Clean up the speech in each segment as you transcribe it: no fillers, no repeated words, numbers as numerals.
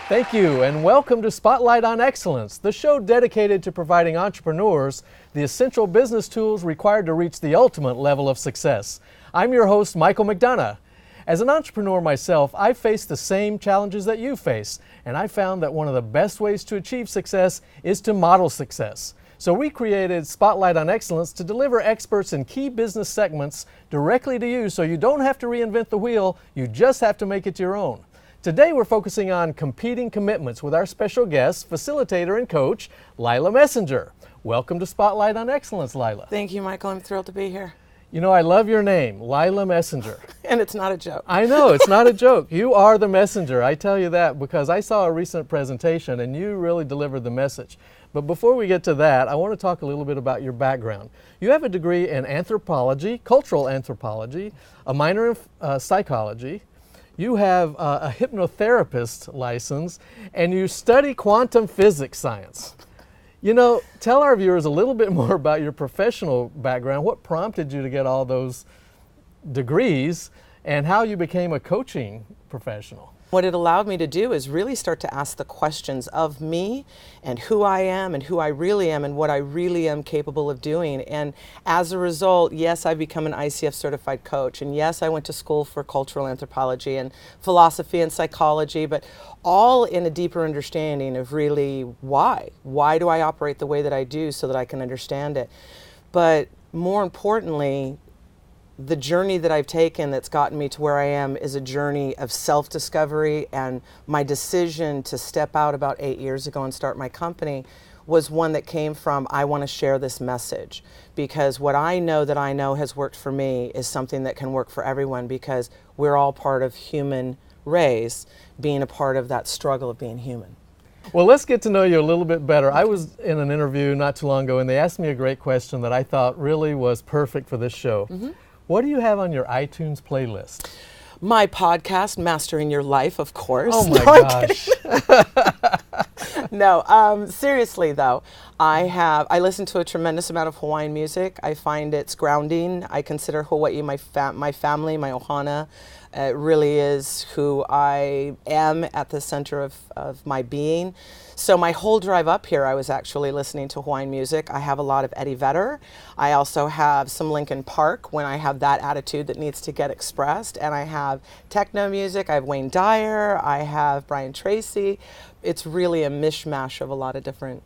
Thank you, and welcome to Spotlight on Excellence, the show dedicated to providing entrepreneurs the essential business tools required to reach the ultimate level of success. I'm your host, Michael McDonough. As an entrepreneur myself, I face the same challenges that you face, and I found that one of the best ways to achieve success is to model success. So we created Spotlight on Excellence to deliver experts in key business segments directly to you so you don't have to reinvent the wheel, you just have to make it your own. Today we're focusing on competing commitments with our special guest, facilitator and coach, Lyla Messenger. Welcome to Spotlight on Excellence, Lyla. Thank you, Michael. I'm thrilled to be here. You know, I love your name, Lyla Messenger. And it's not a joke. I know, it's not a joke. You are the messenger. I tell you that because I saw a recent presentation and you really delivered the message. But before we get to that, I want to talk a little bit about your background. You have a degree in anthropology, cultural anthropology, a minor in psychology. You have a hypnotherapist license, and you study quantum physics science. You know, tell our viewers a little bit more about your professional background. What prompted you to get all those degrees, and how you became a coaching professional? What it allowed me to do is really start to ask the questions of me and who I am and who I really am and what I really am capable of doing. And as a result, yes, I've become an ICF certified coach. And yes, I went to school for cultural anthropology and philosophy and psychology, but all in a deeper understanding of really why. Why do I operate the way that I do so that I can understand it? But more importantly, the journey that I've taken that's gotten me to where I am is a journey of self-discovery, and my decision to step out about 8 years ago and start my company was one that came from, I want to share this message because what I know that I know has worked for me is something that can work for everyone because we're all part of human race, being a part of that struggle of being human. Well, let's get to know you a little bit better. I was in an interview not too long ago and they asked me a great question that I thought really was perfect for this show. What do you have on your iTunes playlist? My podcast, Mastering Your Life, of course. Oh my gosh. No, seriously though, I listen to a tremendous amount of Hawaiian music. I find it's grounding. I consider Hawaii my family, my ohana. It really is who I am at the center of my being. So my whole drive up here, I was actually listening to Hawaiian music. I have a lot of Eddie Vedder. I also have some Linkin Park when I have that attitude that needs to get expressed. And I have techno music. I have Wayne Dyer. I have Brian Tracy. It's really a mishmash of a lot of different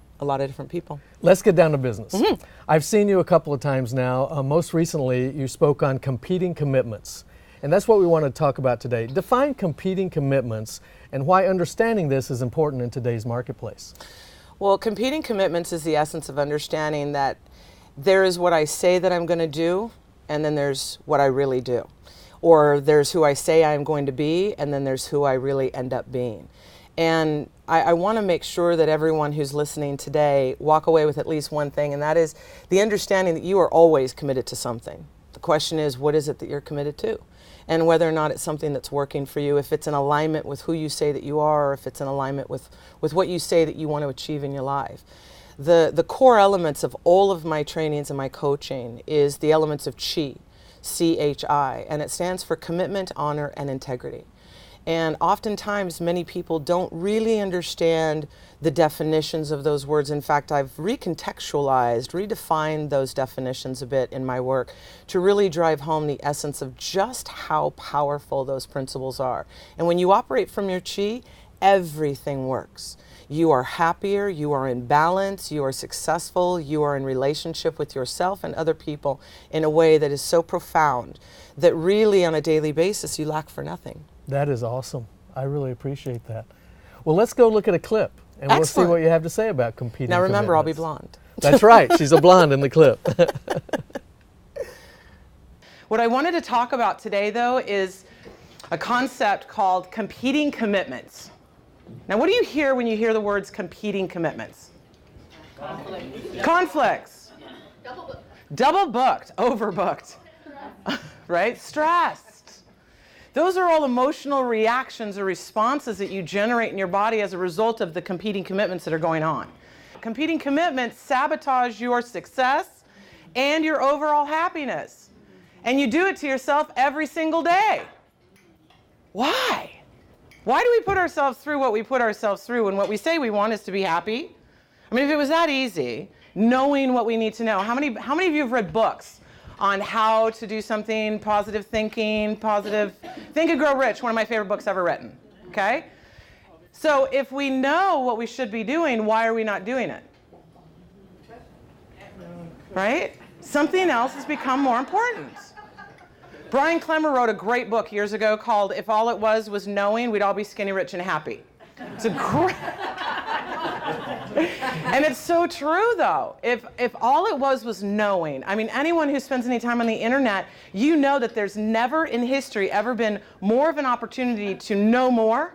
people. Let's get down to business. I've seen you a couple of times now. Most recently, you spoke on competing commitments. And that's what we want to talk about today. Define competing commitments and why understanding this is important in today's marketplace. Well, competing commitments is the essence of understanding that there is what I say that I'm going to do, and then there's what I really do. Or there's who I say I'm going to be, and then there's who I really end up being. And I want to make sure that everyone who's listening today walk away with at least one thing, and that is the understanding that you are always committed to something. The question is, what is it that you're committed to? And whether or not it's something that's working for you, if it's in alignment with who you say that you are, or if it's in alignment with what you say that you want to achieve in your life. The core elements of all of my trainings and my coaching is the elements of CHI, C-H-I, and it stands for commitment, honor, and integrity. And oftentimes many people don't really understand the definitions of those words. In fact, I've recontextualized, redefined those definitions a bit in my work to really drive home the essence of just how powerful those principles are. And when you operate from your chi, everything works. You are happier, you are in balance, you are successful, you are in relationship with yourself and other people in a way that is so profound that really on a daily basis you lack for nothing. That is awesome. I really appreciate that. Well, let's go look at a clip and we'll see Excellent. what you have to say about competing Now remember, I'll be commitments. blonde. That's right. She's a blonde in the clip. What I wanted to talk about today, though, is a concept called competing commitments. Now, what do you hear when you hear the words competing commitments? Conflicts. Double booked, overbooked, right? Stressed. Those are all emotional reactions or responses that you generate in your body as a result of the competing commitments that are going on. Competing commitments sabotage your success and your overall happiness. And you do it to yourself every single day. Why? Why do we put ourselves through what we put ourselves through when what we say we want is to be happy? I mean, if it was that easy, knowing what we need to know, how many of you have read books on how to do something, positive thinking, positive, Think and Grow Rich, one of my favorite books ever written, okay? So if we know what we should be doing, why are we not doing it? Right? Something else has become more important. Brian Clemmer wrote a great book years ago called If All It Was Knowing, We'd All Be Skinny, Rich, and Happy. It's a great... And it's so true, though. If all it was knowing, I mean, anyone who spends any time on the internet, you know that there's never in history ever been more of an opportunity to know more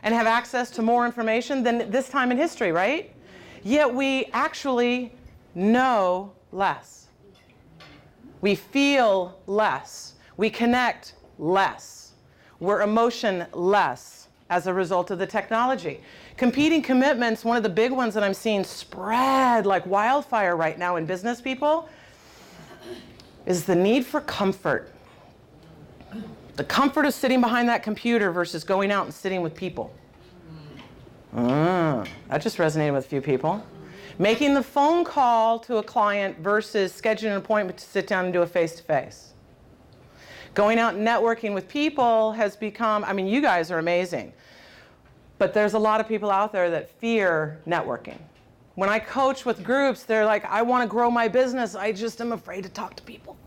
and have access to more information than this time in history, right? Yet we actually know less. We feel less. We connect less. We're emotionless as a result of the technology. Competing commitments, one of the big ones that I'm seeing spread like wildfire right now in business people, is the need for comfort. The comfort of sitting behind that computer versus going out and sitting with people. That just resonated with a few people. Making the phone call to a client versus scheduling an appointment to sit down and do a face-to-face. Going out and networking with people has become, I mean, you guys are amazing. But there's a lot of people out there that fear networking. When I coach with groups, they're like, I want to grow my business. I just am afraid to talk to people.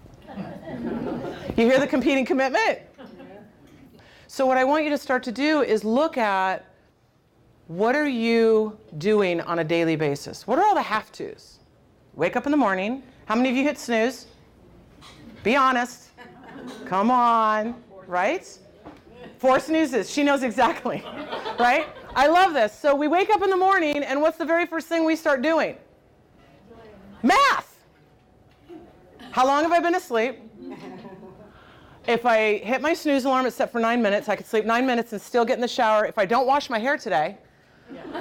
You hear the competing commitment? So what I want you to start to do is look at, what are you doing on a daily basis? What are all the have-tos? Wake up in the morning. How many of you hit snooze? Be honest. Come on, right? 4 snoozes. She knows exactly, right? I love this. So we wake up in the morning, and what's the very first thing we start doing? Math. How long have I been asleep? If I hit my snooze alarm, it's set for 9 minutes. I could sleep 9 minutes and still get in the shower. If I don't wash my hair today,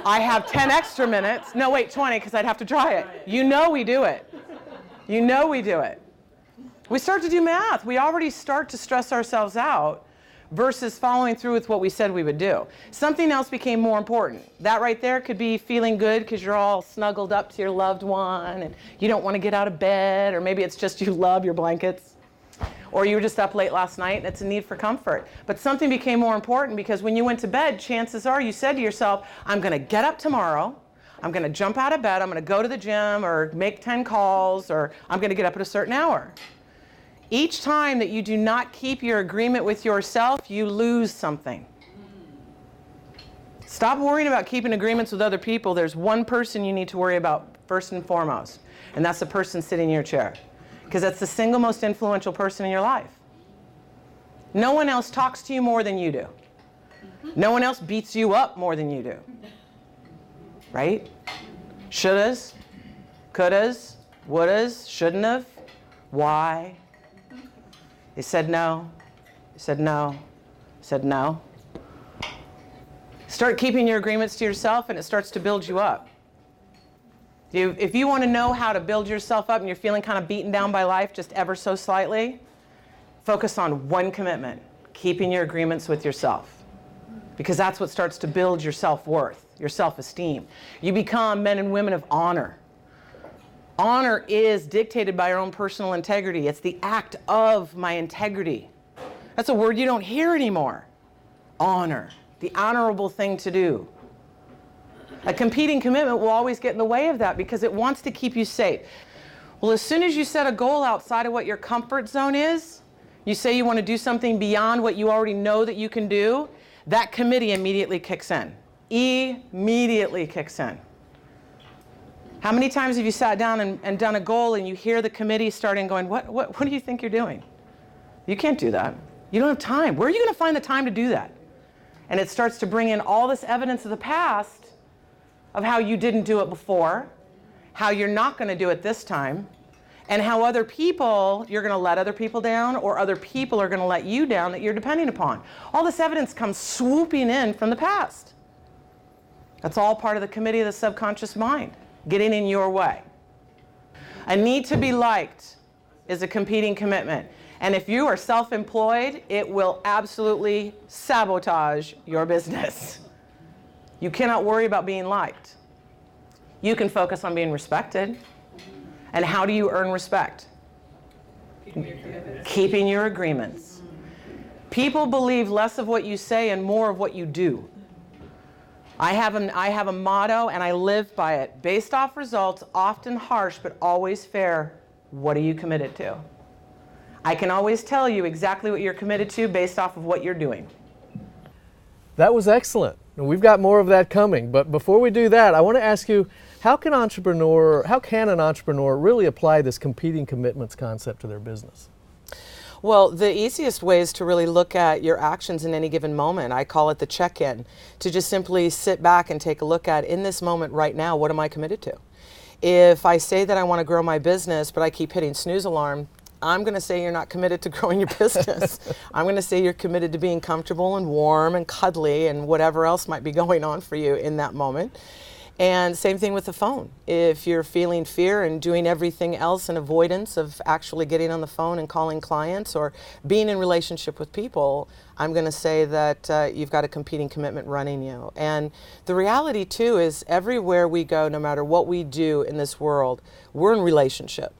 I have 10 extra minutes. No, wait, 20, because I'd have to dry it. You know we do it. You know we do it. We start to do math. We already start to stress ourselves out versus following through with what we said we would do. Something else became more important. That right there could be feeling good because you're all snuggled up to your loved one and you don't want to get out of bed, or maybe it's just you love your blankets. Or you were just up late last night and it's a need for comfort. But something became more important because when you went to bed, chances are you said to yourself, I'm going to get up tomorrow, I'm going to jump out of bed, I'm going to go to the gym or make 10 calls, or I'm going to get up at a certain hour. Each time that you do not keep your agreement with yourself, you lose something. Stop worrying about keeping agreements with other people. There's one person you need to worry about first and foremost, and that's the person sitting in your chair. Because that's the single most influential person in your life. No one else talks to you more than you do. No one else beats you up more than you do. Right? Shouldas, couldas, wouldas, shouldn't have. Why? They said no. They said no. They said no. Start keeping your agreements to yourself and it starts to build you up. If you want to know how to build yourself up and you're feeling kind of beaten down by life just ever so slightly, focus on one commitment, keeping your agreements with yourself. Because that's what starts to build your self-worth, your self-esteem. You become men and women of honor. Honor is dictated by your own personal integrity. It's the act of my integrity. That's a word you don't hear anymore. Honor, the honorable thing to do. A competing commitment will always get in the way of that because it wants to keep you safe. Well, as soon as you set a goal outside of what your comfort zone is, you say you want to do something beyond what you already know that you can do, that committee immediately kicks in. Immediately kicks in. How many times have you sat down and done a goal and you hear the committee starting going, what do you think you're doing? You can't do that. You don't have time. Where are you going to find the time to do that? And it starts to bring in all this evidence of the past of how you didn't do it before, how you're not going to do it this time, and how other people, you're going to let other people down, or other people are going to let you down that you're depending upon. All this evidence comes swooping in from the past. That's all part of the committee of the subconscious mind, getting in your way. A need to be liked is a competing commitment. And if you are self-employed, it will absolutely sabotage your business. You cannot worry about being liked. You can focus on being respected. And how do you earn respect? Keeping your agreements. People believe less of what you say and more of what you do. I have a motto, and I live by it. Based off results, often harsh, but always fair. What are you committed to? I can always tell you exactly what you're committed to based off of what you're doing. That was excellent. We've got more of that coming. But before we do that, I want to ask you, how can an entrepreneur really apply this competing commitments concept to their business? Well, the easiest way is to really look at your actions in any given moment. I call it the check-in, to just simply sit back and take a look at, in this moment right now, what am I committed to? If I say that I want to grow my business, but I keep hitting snooze alarm, I'm going to say you're not committed to growing your business. I'm going to say you're committed to being comfortable and warm and cuddly and whatever else might be going on for you in that moment. And same thing with the phone. If you're feeling fear and doing everything else in avoidance of actually getting on the phone and calling clients or being in relationship with people, I'm going to say that you've got a competing commitment running you. And the reality too is everywhere we go, no matter what we do in this world, we're in relationship.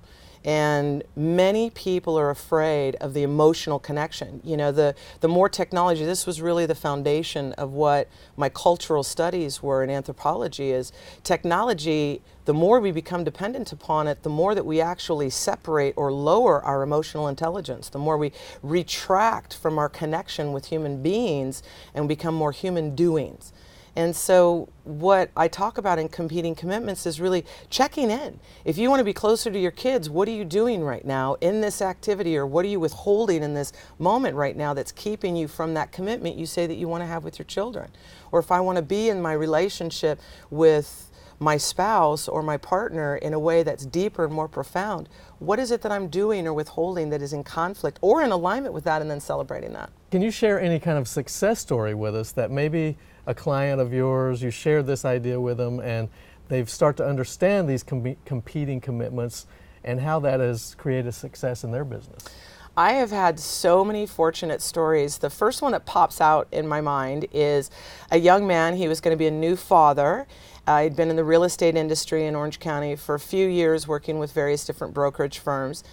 And many people are afraid of the emotional connection. You know, the more technology, this was really the foundation of what my cultural studies were in anthropology, is technology, the more we become dependent upon it, the more that we actually separate or lower our emotional intelligence, the more we retract from our connection with human beings and become more human doings. And so what I talk about in competing commitments is really checking in. If you want to be closer to your kids, what are you doing right now in this activity, or what are you withholding in this moment right now that's keeping you from that commitment you say that you want to have with your children? Or if I want to be in my relationship with my spouse or my partner in a way that's deeper and more profound, what is it that I'm doing or withholding that is in conflict or in alignment with that, and then celebrating that? Can you share any kind of success story with us that maybe a client of yours, you shared this idea with them and they've start to understand these competing commitments and how that has created success in their business? I have had so many fortunate stories. The first one that pops out in my mind is a young man. He was going to be a new father. He'd been in the real estate industry in Orange County for a few years, working with various different brokerage firms.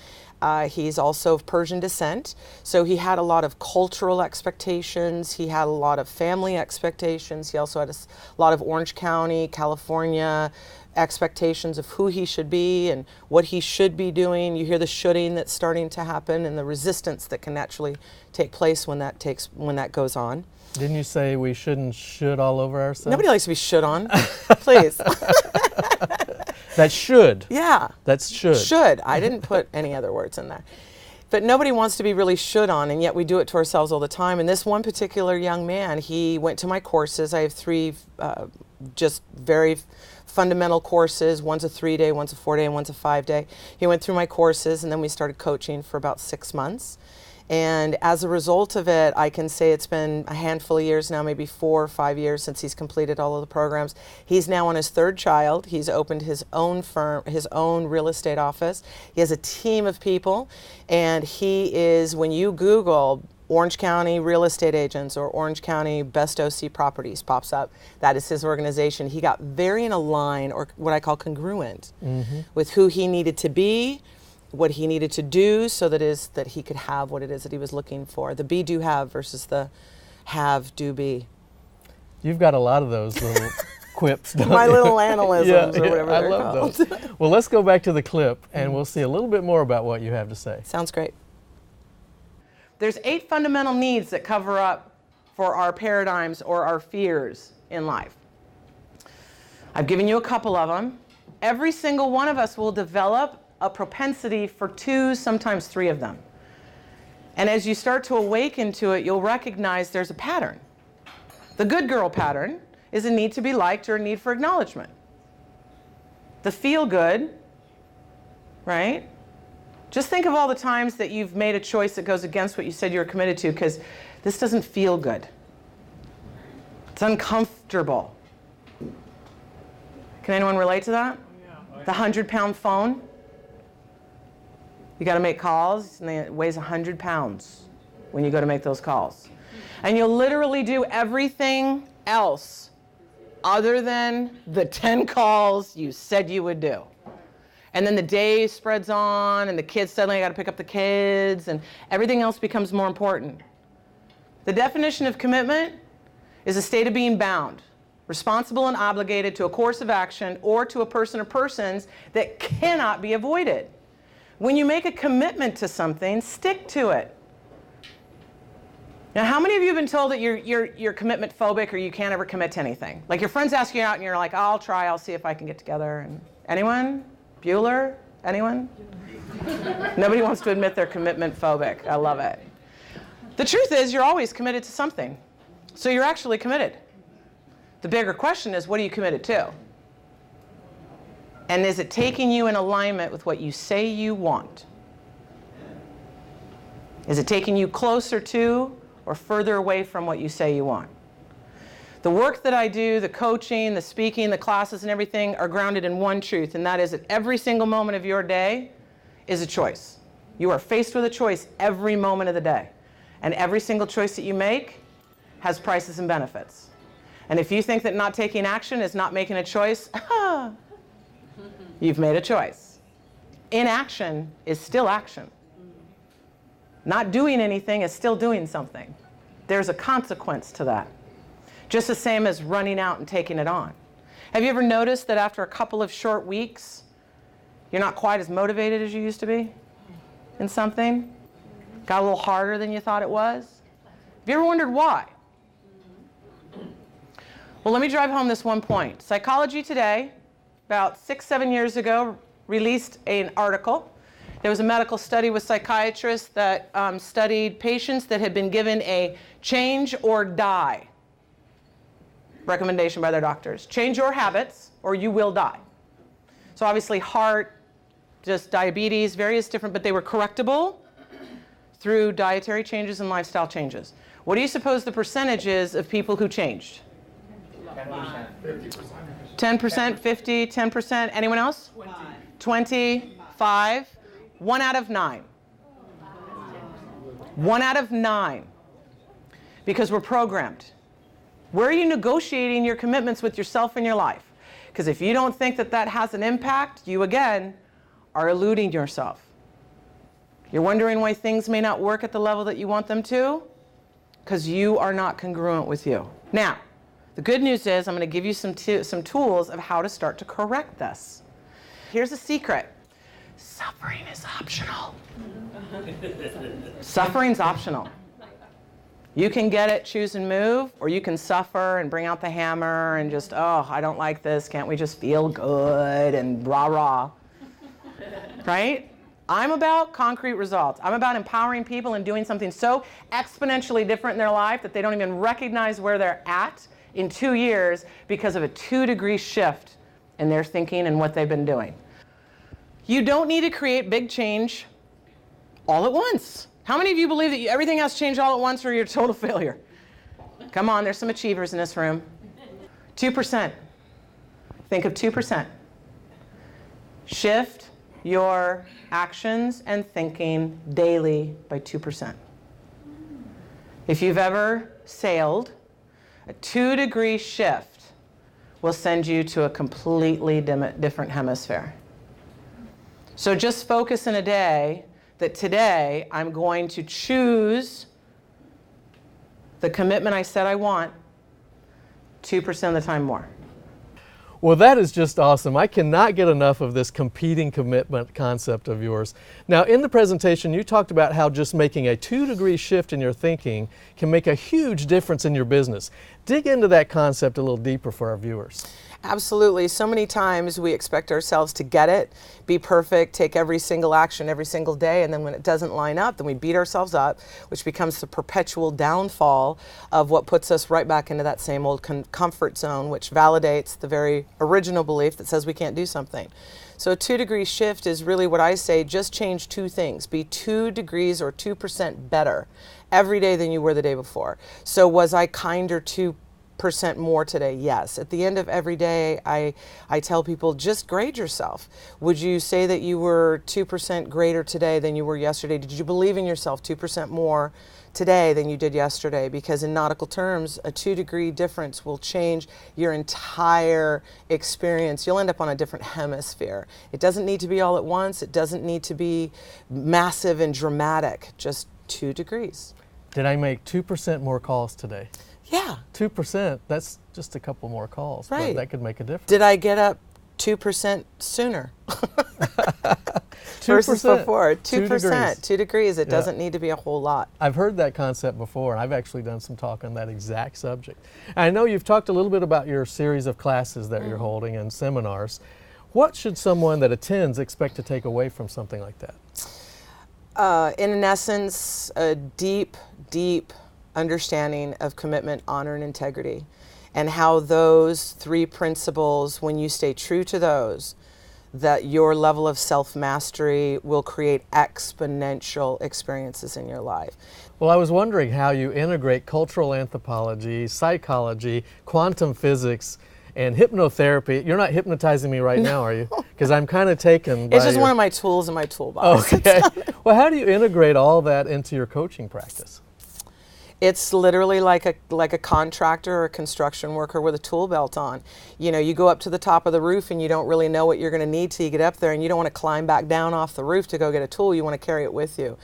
He's also of Persian descent, so he had a lot of cultural expectations. He had a lot of family expectations. He also had a lot of Orange County, California expectations of who he should be and what he should be doing. You hear the shoulding that's starting to happen and the resistance that can naturally take place when that goes on. Didn't you say we shouldn't should all over ourselves? Nobody likes to be should on. Please. That should. Yeah. That's should. Should. I didn't put any other words in there. But nobody wants to be really should on, and yet we do it to ourselves all the time. And this one particular young man, he went to my courses. I have 3 just very fundamental courses. One's a 3-day, one's a 4-day, and one's a 5-day. He went through my courses, and then we started coaching for about 6 months. And as a result of it, I can say it's been a handful of years now, maybe 4 or 5 years since he's completed all of the programs. He's now on his 3rd child. He's opened his own firm, his own real estate office. He has a team of people, and he is, when you Google Orange County real estate agents or Orange County best OC properties pops up, that is his organization. He got very in a line, or what I call congruent, with who he needed to be, what he needed to do, so that he could have what it is that he was looking for. The be, do, have versus the have, do, be. You've got a lot of those little quips, don't My you? little analysms or whatever I they're love called. those. Well, let's go back to the clip and we'll see a little bit more about what you have to say. Sounds great. There's 8 fundamental needs that cover up for our paradigms or our fears in life. I've given you a couple of them. Every single one of us will develop a propensity for 2, sometimes 3 of them. And as you start to awaken to it, you'll recognize there's a pattern. The good girl pattern is a need to be liked or a need for acknowledgement. The feel good, right? Just think of all the times that you've made a choice that goes against what you said you were committed to, because this doesn't feel good. It's uncomfortable. Can anyone relate to that? Yeah. The 100-pound phone? You got to make calls, and it weighs 100 pounds when you go to make those calls. And you'll literally do everything else other than the 10 calls you said you would do. And then the day spreads on, and the kids suddenly got to pick up the kids, and everything else becomes more important. The definition of commitment is a state of being bound, responsible and obligated to a course of action or to a person or persons that cannot be avoided. When you make a commitment to something, stick to it. Now, how many of you have been told that you're commitment phobic or you can't ever commit to anything? Like your friends ask you out and you're like, I'll try, I'll see if I can get together. And anyone? Bueller? Anyone? Nobody wants to admit they're commitment phobic. I love it. The truth is you're always committed to something. So you're actually committed. The bigger question is, what are you committed to? And is it taking you in alignment with what you say you want? Is it taking you closer to or further away from what you say you want? The work that I do, the coaching, the speaking, the classes and everything are grounded in one truth, and that is that every single moment of your day is a choice. You are faced with a choice every moment of the day. And every single choice that you make has prices and benefits. And if you think that not taking action is not making a choice, you've made a choice. Inaction is still action. Not doing anything is still doing something. There's a consequence to that. Just the same as running out and taking it on. Have you ever noticed that after a couple of short weeks, you're not quite as motivated as you used to be in something? Got a little harder than you thought it was? Have you ever wondered why? Well, let me drive home this one point. Psychology Today, about 6-7 years ago, released an article. There was a medical study with psychiatrists that studied patients that had been given a change or die recommendation by their doctors. Change your habits or you will die. So obviously heart, just diabetes, various different, but they were correctable through dietary changes and lifestyle changes. What do you suppose the percentage is of people who changed? 10%. 10%, 50, 10%, anyone else? 25. 1 out of 9. 1 out of 9. Because we're programmed. Where are you negotiating your commitments with yourself and your life? Because if you don't think that that has an impact, you again are eluding yourself. You're wondering why things may not work at the level that you want them to? Because you are not congruent with you. Now, the good news is I'm going to give you some tools of how to start to correct this. Here's a secret. Suffering is optional. Suffering's optional. You can get it, choose and move, or you can suffer and bring out the hammer and just, oh, I don't like this. Can't we just feel good and rah-rah? Right? I'm about concrete results. I'm about empowering people and doing something so exponentially different in their life that they don't even recognize where they're at in 2 years because of a 2-degree shift in their thinking and what they've been doing. You don't need to create big change all at once. How many of you believe that everything has to change all at once or you're a total failure? Come on, there's some achievers in this room. 2%. Think of 2%. Shift your actions and thinking daily by 2%. If you've ever sailed, a 2-degree shift will send you to a completely different hemisphere. So just focus in a day that today I'm going to choose the commitment I said I want 2% of the time more. Well, that is just awesome. I cannot get enough of this competing commitment concept of yours. Now, in the presentation, you talked about how just making a 2-degree shift in your thinking can make a huge difference in your business. Dig into that concept a little deeper for our viewers. Absolutely. So many times we expect ourselves to get it, be perfect, take every single action every single day, and then when it doesn't line up, then we beat ourselves up, which becomes the perpetual downfall of what puts us right back into that same old comfort zone, which validates the very original belief that says we can't do something. So a 2-degree shift is really what I say, just change 2 things. Be 2 degrees or 2% better every day than you were the day before. So was I kinder to 2% more today? Yes. At the end of every day, I tell people, just grade yourself. Would you say that you were 2% greater today than you were yesterday? Did you believe in yourself 2% more today than you did yesterday? Because in nautical terms, a 2-degree difference will change your entire experience. You'll end up on a different hemisphere. It doesn't need to be all at once. It doesn't need to be massive and dramatic. Just 2 degrees. Did I make 2% more calls today? Yeah. 2%, that's just a couple more calls. Right. But that could make a difference. Did I get up 2% sooner? 2%, versus before. 2 2%, degrees. 2 degrees. It doesn't need to be a whole lot. I've heard that concept before, and I've actually done some talk on that exact subject. And I know you've talked a little bit about your series of classes that you're holding and seminars. What should someone that attends expect to take away from something like that? In essence, a deep, deep understanding of commitment, honor, and integrity, and how those 3 principles, when you stay true to those, that your level of self-mastery will create exponential experiences in your life. Well, I was wondering how you integrate cultural anthropology, psychology, quantum physics, and hypnotherapy. You're not hypnotizing me right now, are you? Because I'm kind of taken by It's just one of my tools in my toolbox. Okay. Well, how do you integrate all that into your coaching practice? It's literally like a contractor or a construction worker with a tool belt on. You know, you go up to the top of the roof and you don't really know what you're going to need till you get up there, and you don't want to climb back down off the roof to go get a tool. You want to carry it with you.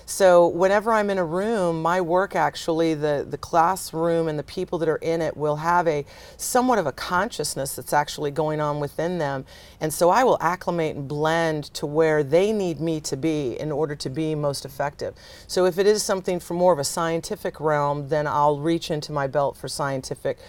So whenever I'm in a room, my work actually, the classroom and the people that are in it will have a somewhat of a consciousness that's actually going on within them. And so I will acclimate and blend to where they need me to be in order to be most effective. So if it is something from more of a scientific realm, then I'll reach into my belt for scientific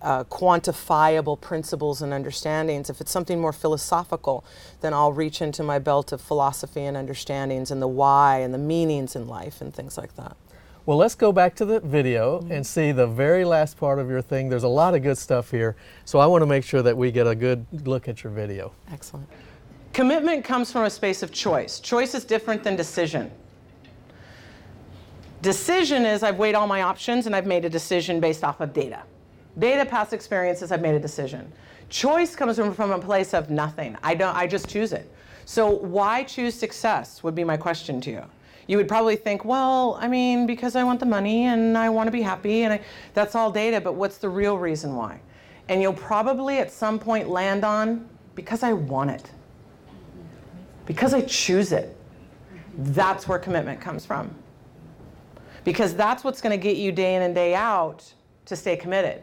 quantifiable principles and understandings. If it's something more philosophical, then I'll reach into my belt of philosophy and understandings and the why and the meanings in life and things like that. Well, let's go back to the video and see the very last part of your thing. There's a lot of good stuff here, so I want to make sure that we get a good look at your video. Excellent. Commitment comes from a space of choice. Choice is different than decision. Decision is I've weighed all my options and I've made a decision based off of data. Data, past experiences, I've made a decision. Choice comes from a place of nothing. I just choose it. So why choose success would be my question to you. You would probably think, well, I mean, because I want the money and I want to be happy, and that's all data, but what's the real reason why? And you'll probably at some point land on, because I want it. Because I choose it. That's where commitment comes from. Because that's what's going to get you day in and day out to stay committed.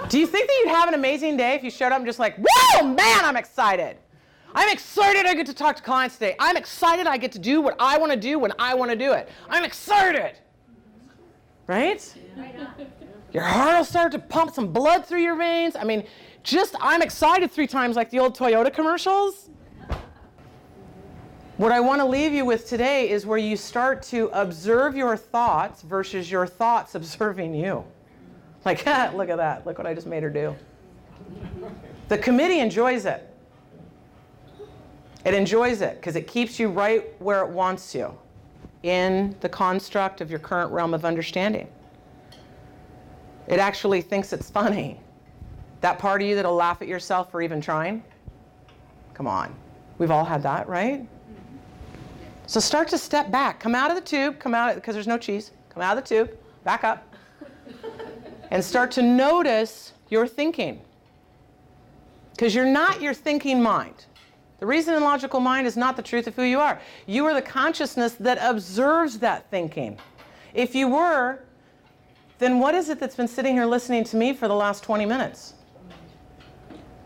Do you think that you'd have an amazing day if you showed up and just like, whoa, man, I'm excited. I'm excited I get to talk to clients today. I'm excited I get to do what I want to do when I want to do it. I'm excited. Right? Your heart will start to pump some blood through your veins. I mean, just I'm excited 3 times like the old Toyota commercials. What I want to leave you with today is where you start to observe your thoughts versus your thoughts observing you. Like, look at that. Look what I just made her do. The committee enjoys it. It enjoys it because it keeps you right where it wants you in the construct of your current realm of understanding. It actually thinks it's funny. That part of you that'll laugh at yourself for even trying. Come on. We've all had that, right? So start to step back. Come out of the tube. Come out, because there's no cheese. Come out of the tube. Back up. And start to notice your thinking. Because you're not your thinking mind. The reason and logical mind is not the truth of who you are. You are the consciousness that observes that thinking. If you were, then what is it that's been sitting here listening to me for the last 20 minutes?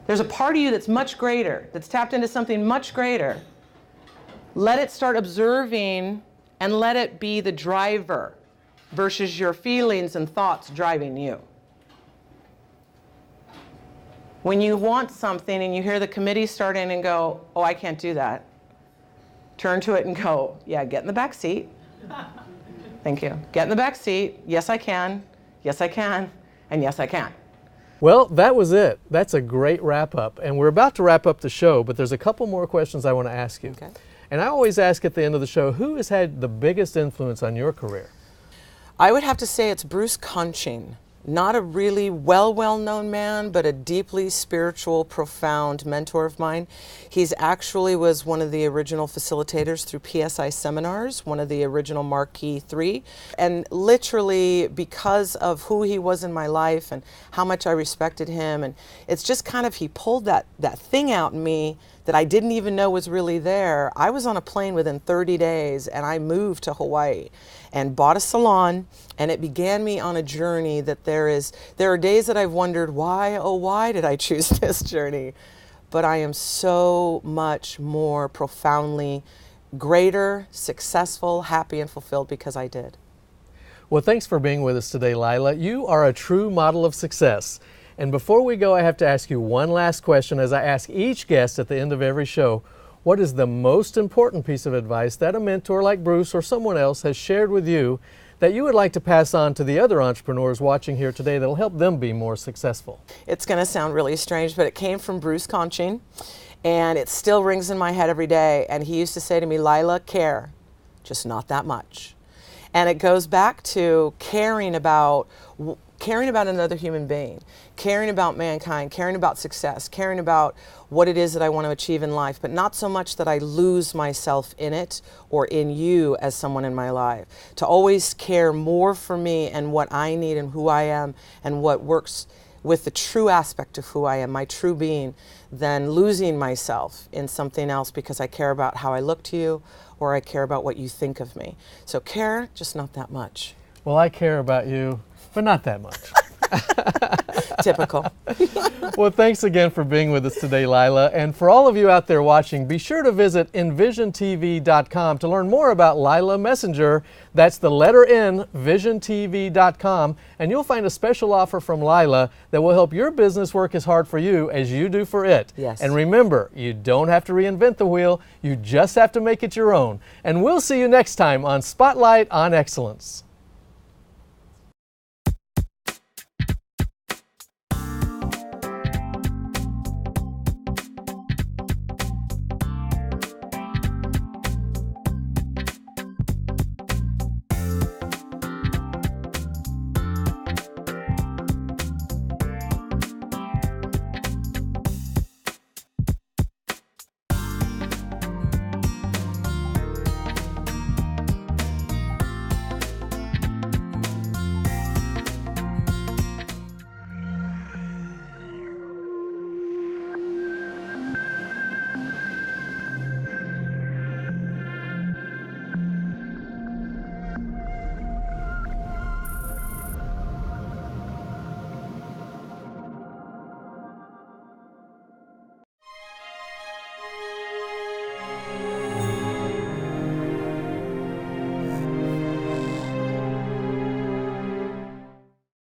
There's a part of you that's much greater, that's tapped into something much greater. Let it start observing and let it be the driver versus your feelings and thoughts driving you. When you want something and you hear the committee start in and go, oh, I can't do that, turn to it and go, yeah, get in the back seat. Thank you. Get in the back seat. Yes, I can. Yes, I can. And yes, I can. Well, that was it. That's a great wrap up. And we're about to wrap up the show, but there's a couple more questions I want to ask you. Okay. And I always ask at the end of the show, who has had the biggest influence on your career? I would have to say it's Bruce Conching. not a really well-known man, but a deeply spiritual, profound mentor of mine. He's actually was one of the original facilitators through PSI seminars, one of the original Marquee 3. And literally, because of who he was in my life and how much I respected him, and it's just kind of, he pulled that thing out in me that I didn't even know was really there. I was on a plane within 30 days and I moved to Hawaii and bought a salon, and it began me on a journey that there are days that I've wondered why, oh why did I choose this journey? But I am so much more profoundly greater, successful, happy, and fulfilled because I did. Well, thanks for being with us today, Lyla. You are a true model of success. And before we go, I have to ask you one last question, as I ask each guest at the end of every show. What is the most important piece of advice that a mentor like Bruce or someone else has shared with you that you would like to pass on to the other entrepreneurs watching here today that will help them be more successful? It's going to sound really strange, but it came from Bruce Conching, and it still rings in my head every day. And he used to say to me, Lyla, care, just not that much. And it goes back to caring about another human being, caring about mankind, caring about success, caring about what it is that I want to achieve in life, but not so much that I lose myself in it or in you as someone in my life. To always care more for me and what I need and who I am and what works with the true aspect of who I am, my true being, than losing myself in something else because I care about how I look to you or I care about what you think of me. So care, just not that much. Well, I care about you, but not that much. Typical. Well, thanks again for being with us today, Lyla. And for all of you out there watching, be sure to visit envisiontv.com to learn more about Lyla Messenger. That's the letter N, visiontv.com. And you'll find a special offer from Lyla that will help your business work as hard for you as you do for it. Yes. And remember, you don't have to reinvent the wheel. You just have to make it your own. And we'll see you next time on Spotlight on Excellence.